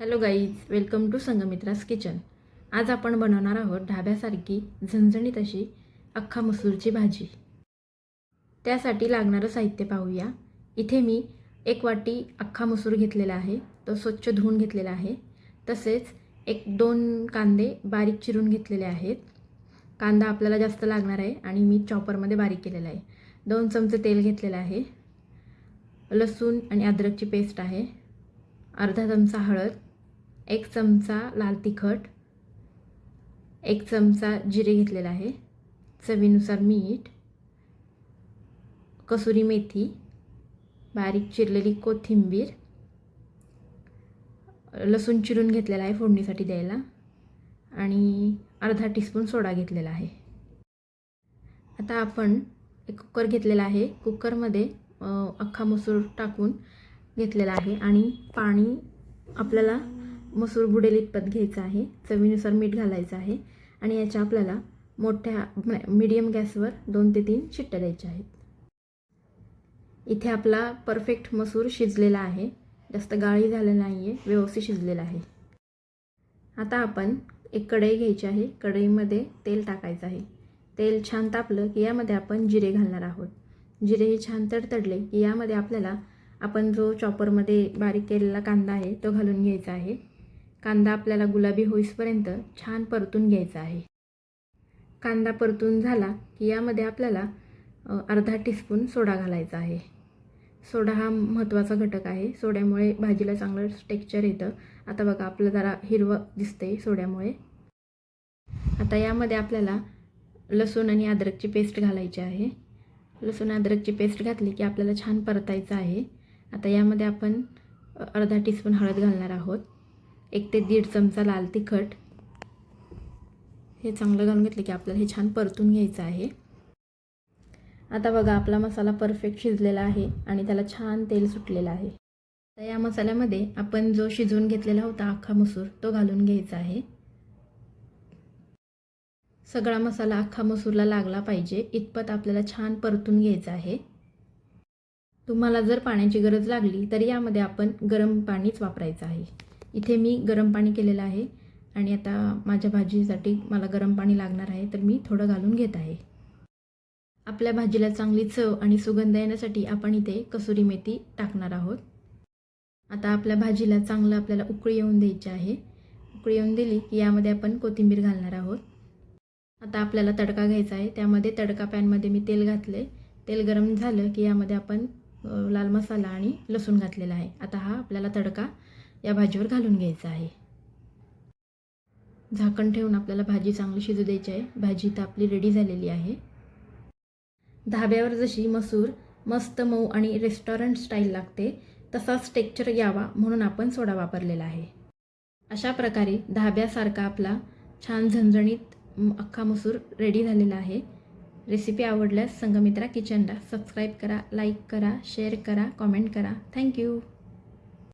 Hello guys, welcome to Sangamitra's kitchen. आज आपण बनवणार आहोत ढाब्यासारखी झणझणीत अशी अख्खा मसूरची भाजी। त्यासाठी लागणारं साहित्य पाहूया। इथे मी 1 वाटी अख्खा मसूर घेतलेला आहे, तो स्वच्छ धुवून घेतलेला आहे। तसेच 1-2 कांदे बारीक चिरून घेतलेले आहेत। कांदा आपल्याला जास्त लागणार आहे आणि मी चॉपरमध्ये बारीक केलेला आहे। 2 चमचे तेल घेतलेलं आहे। लसूण आणि अद्रकची पेस्ट आहे। अर्धा चमचा हळद, 1 चमचा लाल तिखट, 1 चमचा जिरे घेतलेला आहे, चवीनुसार मीठ, कसुरी मेथी, बारीक चिरलेली कोथिंबीर, लसूण चिरून घेतलेला आहे फोडणीसाठी द्यायला आणि अर्धा टीस्पून सोडा घेतलेला आहे। आता आपण एक कुकर घेतलेला आहे। कुकरमध्ये अख्खा मसूर टाकून घेतलेला आहे आणि पाणी आपल्याला मसूर बुडेल इतपत घ्यायचं आहे। चवीनुसार मीठ घालायचं आहे आणि याच्या आपल्याला मोठ्या मीडियम गॅसवर 2 ते 3 शिट्ट्या द्यायच्या आहेत। इथे आपला परफेक्ट मसूर शिजलेला आहे, जास्त गाळी झालेला नाही आहे, व्यवस्थित शिजलेला आहे। आता आपण एक कढई घ्यायची आहे। कढईमध्ये तेल टाकायचं आहे। तेल छान तापलं की यामध्ये आपण जिरे घालणार आहोत। जिरे हे छान तडतडले की यामध्ये आपल्याला आपण जो चॉपरमध्ये बारीक केलेला कांदा आहे तो घालून घ्यायचा आहे। कांदा आपल्याला गुलाबी होईपर्यंत छान परतून घ्यायचा आहे। कांदा परतून झाला की यामध्ये आपल्याला अर्धा टीस्पून सोडा घालायचा आहे। सोडा हा महत्त्वाचा घटक आहे। सोड्यामुळे भाजीला चांगलं टेक्स्चर येतं। आता बघा आपलं जरा हिरवं दिसतंय सोड्यामुळे। आता यामध्ये आपल्याला लसूण आणि अद्रकची पेस्ट घालायची आहे। लसूण अद्रकची पेस्ट घातली की आपल्याला छान परतायचं आहे। आता यामध्ये आपण अर्धा टीस्पून हळद घालणार आहोत, 1 ते 1.5 चमचा लाल तिखट, हे चांगलं घालून घेतले की आपल्याला हे छान परतून घ्यायचं आहे। आता बघा आपला मसाला परफेक्ट शिजलेला आहे आणि त्याला छान तेल सुटलेलं आहे। तर या मसाल्यामध्ये आपण जो शिजवून घेतलेला होता अख्खा मसूर तो घालून घ्यायचा आहे। सगळा मसाला अख्खा मसूरला लागला पाहिजे इतपत आपल्याला छान परतून घ्यायचं आहे। तुम्हाला जर पाण्याची गरज लागली तर यामध्ये आपण गरम पाणीच वापरायचं आहे। इथे मी गरम पाणी केलेलं आहे आणि आता माझ्या भाजीसाठी मला गरम पाणी लागणार आहे, तर मी थोडं घालून घेत आहे। आपल्या भाजीला चांगली चव आणि सुगंध येण्यासाठी आपण इथे कसुरी मेथी टाकणार आहोत। आता आपल्या भाजीला चांगलं आपल्याला उकळी येऊन द्यायची आहे। उकळी येऊन दिली की यामध्ये आपण कोथिंबीर घालणार आहोत। आता आपल्याला तडका घ्यायचा आहे। त्यामध्ये तडका पॅनमध्ये मी तेल घातले। तेल गरम झालं की यामध्ये आपण लाल मसाला आणि लसूण घातलेला आहे। आता हा आपल्याला तडका या भाजीवर घालून घ्यायचा आहे। झाकण ठेवून आपल्याला भाजी चांगली शिजू द्यायची आहे। भाजी तर आपली रेडी झालेली आहे। धाब्यावर जशी मसूर मस्त मऊ आणि रेस्टॉरंट स्टाईल लागते तसाच टेक्स्चर यावा म्हणून आपण सोडा वापरलेला आहे। अशा प्रकारे धाब्यासारखा आपला छान झणझणीत अख्खा मसूर रेडी झालेला आहे। रेसिपी आवडल्यास संगमित्रा किचनला सबस्क्राईब करा, लाईक करा, शेअर करा, कॉमेंट करा। थँक्यू।